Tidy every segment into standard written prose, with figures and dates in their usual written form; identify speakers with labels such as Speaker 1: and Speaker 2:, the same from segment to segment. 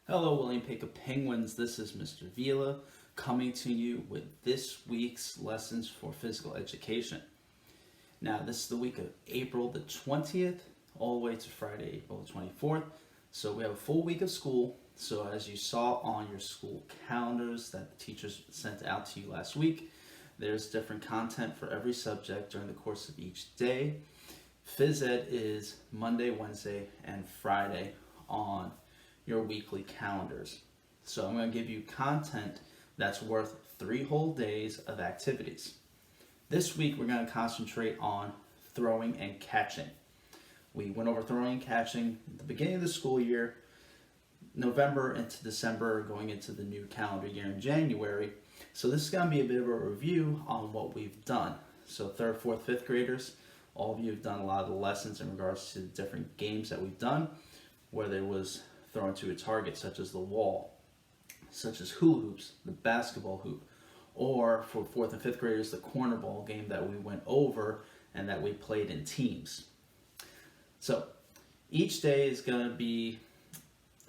Speaker 1: Hello, William Pick of Penguins. This is Mr. Vila coming to you with this week's lessons for physical education. Now, this is the week of April the 20th all the way to Friday, April the 24th. So we have a full week of school. So as you saw on your school calendars that the teachers sent out to you last week, there's different content for every subject during the course of each day. Phys Ed is Monday, Wednesday, and Friday on your weekly calendars. So I'm going to give you content that's worth 3 whole days of activities. This week we're going to concentrate on throwing and catching. We went over throwing and catching at the beginning of the school year, November into December, going into the new calendar year in January. So this is going to be a bit of a review on what we've done. So 3rd, 4th, 5th graders, all of you have done a lot of the lessons in regards to the different games that we've done, whether it was thrown to a target such as the wall, such as hula hoops, the basketball hoop, or for 4th and 5th graders, the corner ball game that we went over and that we played in teams. So each day is going to be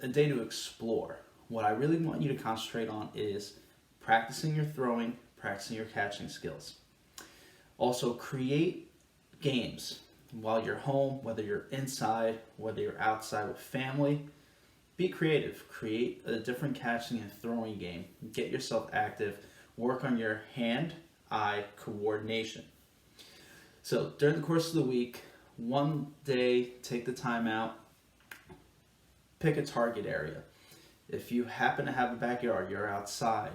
Speaker 1: a day to explore. What I really want you to concentrate on is practicing your throwing, practicing your catching skills. Also create games while you're home, whether you're inside, whether you're outside with family. Be creative. Create a different catching and throwing game. Get yourself active. Work on your hand-eye coordination. So during the course of the week, one day, take the time out, pick a target area. If you happen to have a backyard, you're outside,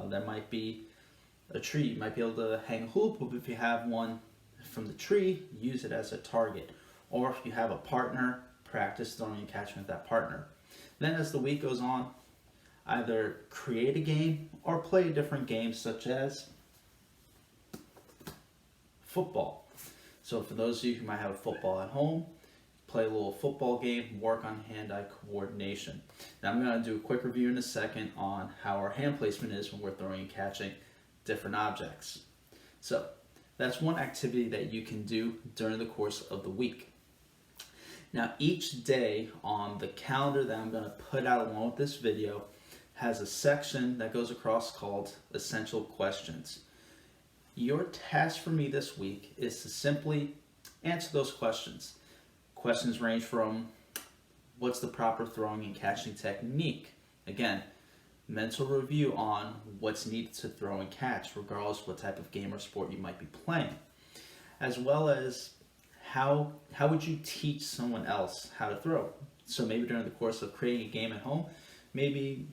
Speaker 1: there might be a tree. You might be able to hang a hula hoop. If you have one from the tree, use it as a target. Or if you have a partner, practice throwing and catching with that partner. Then as the week goes on, either create a game or play a different game such as football. So for those of you who might have a football at home, play a little football game, work on hand-eye coordination. Now I'm going to do a quick review in a second on how our hand placement is when we're throwing and catching different objects. So that's one activity that you can do during the course of the week. Now each day on the calendar that I'm going to put out along with this video has a section that goes across called Essential Questions. Your task for me this week is to simply answer those questions. Questions range from what's the proper throwing and catching technique? Again, mental review on what's needed to throw and catch regardless of what type of game or sport you might be playing. As well as how would you teach someone else how to throw? So maybe during the course of creating a game at home, maybe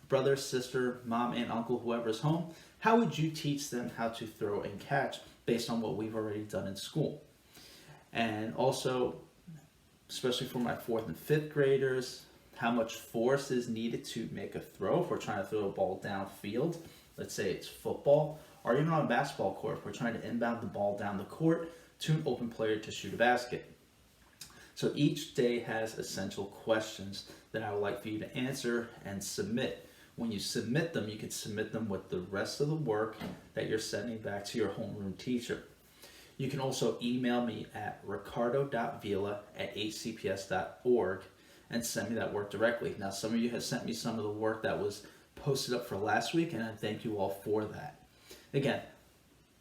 Speaker 1: brother, sister, mom, aunt, uncle, whoever's home, how would you teach them how to throw and catch based on what we've already done in school? And also, especially for my 4th and 5th graders, how much force is needed to make a throw if we're trying to throw a ball downfield. Let's say it's football, or even on a basketball court, if we're trying to inbound the ball down the court to an open player to shoot a basket. So each day has essential questions that I would like for you to answer and submit. When you submit them, you can submit them with the rest of the work that you're sending back to your homeroom teacher. You can also email me at ricardo.vila@hcps.org and send me that work directly. Now, some of you have sent me some of the work that was posted up for last week, and I thank you all for that. Again,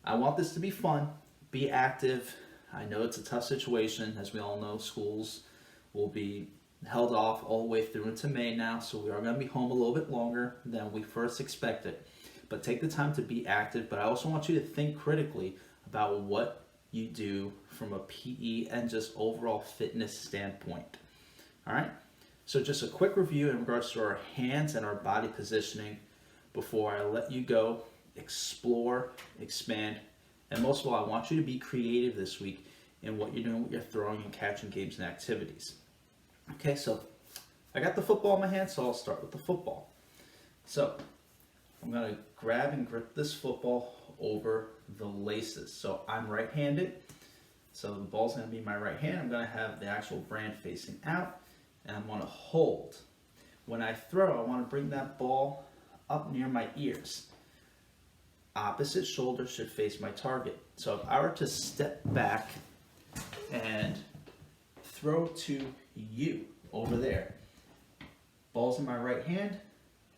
Speaker 1: I want this to be fun. Be active. I know it's a tough situation. As we all know, schools will be held off all the way through into May now, so we are going to be home a little bit longer than we first expected. But take the time to be active, but I also want you to think critically about what you do from a PE and just overall fitness standpoint. All right? So just a quick review in regards to our hands and our body positioning before I let you go, explore, expand, and most of all, I want you to be creative this week in what you're doing with your throwing and catching games and activities. Okay, so I got the football in my hand, so I'll start with the football. So I'm going to grab and grip this football over the laces. So I'm right-handed, so the ball's going to be in my right hand. I'm going to have the actual brand facing out, and I'm going to hold. When I throw, I want to bring that ball up near my ears. Opposite shoulder should face my target. So if I were to step back and throw to you over there, Ball's in my right hand,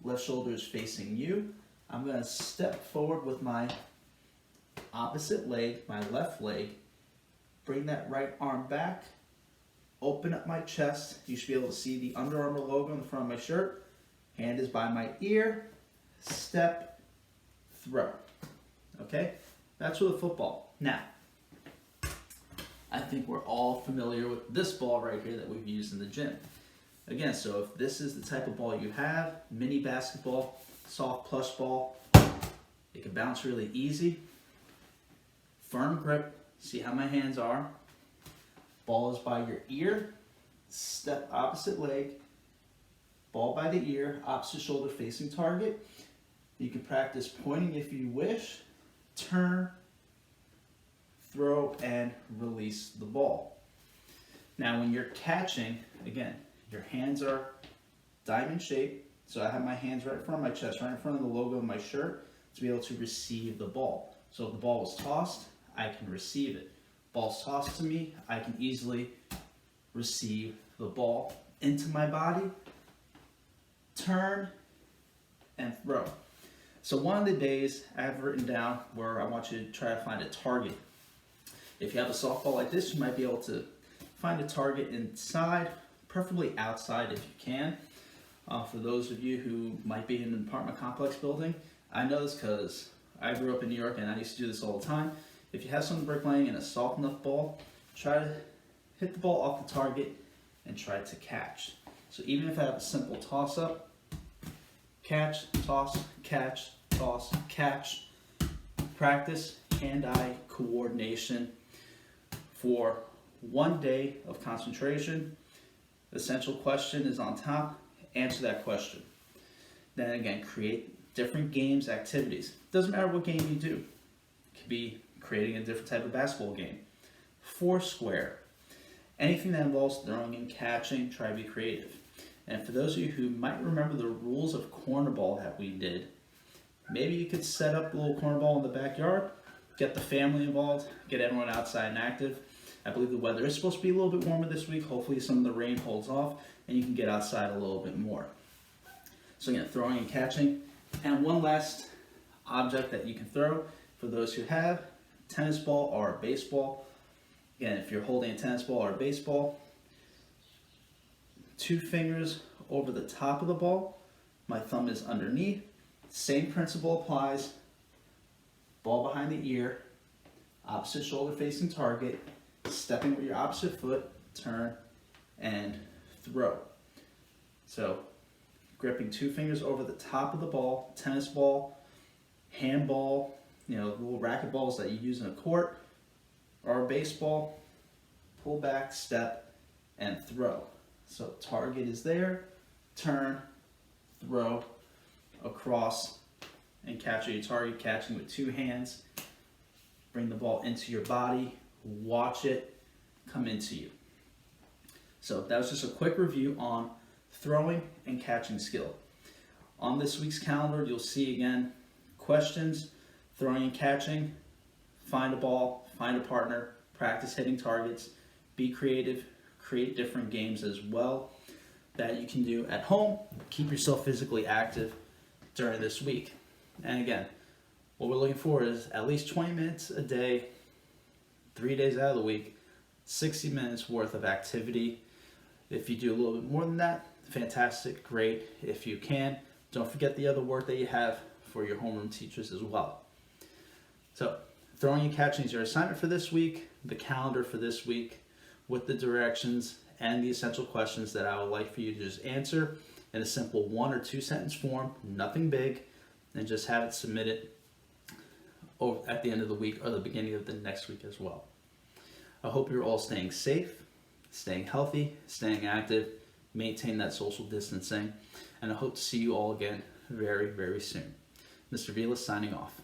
Speaker 1: left shoulder is facing you. I'm going to step forward with my opposite leg, my left leg, bring that right arm back, open up my chest. You should be able to see the Under Armour logo in the front of my shirt. Hand is by my ear, step, throw. Okay, that's with a football. Now, I think we're all familiar with this ball right here that we've used in the gym. Again, so if this is the type of ball you have, mini basketball, soft plush ball, it can bounce really easy. Firm grip, see how my hands are. Ball is by your ear, step opposite leg, ball by the ear, opposite shoulder facing target. You can practice pointing if you wish, turn, throw, and release the ball. Now when you're catching, again, your hands are diamond shaped, so I have my hands right in front of my chest, right in front of the logo of my shirt to be able to receive the ball. So if the ball was tossed, I can receive it. Ball's tossed to me, I can easily receive the ball into my body, turn, and throw. So one of the days I have written down where I want you to try to find a target. If you have a softball like this, you might be able to find a target inside, preferably outside if you can. For those of you who might be in an apartment complex building, I know this because I grew up in New York and I used to do this all the time. If you have some bricklaying and a soft enough ball, try to hit the ball off the target and try to catch. So even if I have a simple toss up, catch, toss, catch, toss, catch, practice hand-eye coordination for 1 day of concentration. The essential question is on top, answer that question. Then again, create different games, activities. Doesn't matter what game you do. It could be creating a different type of basketball game. Foursquare. Anything that involves throwing and catching, try to be creative. And for those of you who might remember the rules of cornerball that we did, maybe you could set up a little cornerball in the backyard, get the family involved, get everyone outside and active. I believe the weather is supposed to be a little bit warmer this week. Hopefully some of the rain holds off and you can get outside a little bit more. So again, throwing and catching. And one last object that you can throw for those who have tennis ball or a baseball. Again, if you're holding a tennis ball or a baseball, 2 fingers over the top of the ball, my thumb is underneath. Same principle applies. Ball behind the ear, opposite shoulder facing target, stepping with your opposite foot, turn, and throw. So gripping 2 fingers over the top of the ball, tennis ball, handball, little racket balls that you use in a court, or a baseball, pull back, step, and throw. So target is there, turn, throw, across, and capture your target, catching with 2 hands. Bring the ball into your body, watch it come into you. So that was just a quick review on throwing and catching skill. On this week's calendar, you'll see again questions, throwing and catching, find a ball, find a partner, practice hitting targets, be creative, create different games as well that you can do at home. Keep yourself physically active during this week. And again, what we're looking for is at least 20 minutes a day, 3 days out of the week, 60 minutes worth of activity. If you do a little bit more than that, fantastic, great. If you can, don't forget the other work that you have for your homeroom teachers as well. So throwing and catching is your assignment for this week, the calendar for this week with the directions and the essential questions that I would like for you to just answer in a simple 1 or 2 sentence form, nothing big, and just have it submitted at the end of the week or the beginning of the next week as well. I hope you're all staying safe, staying healthy, staying active, maintain that social distancing, and I hope to see you all again very, very soon. Mr. Vila signing off.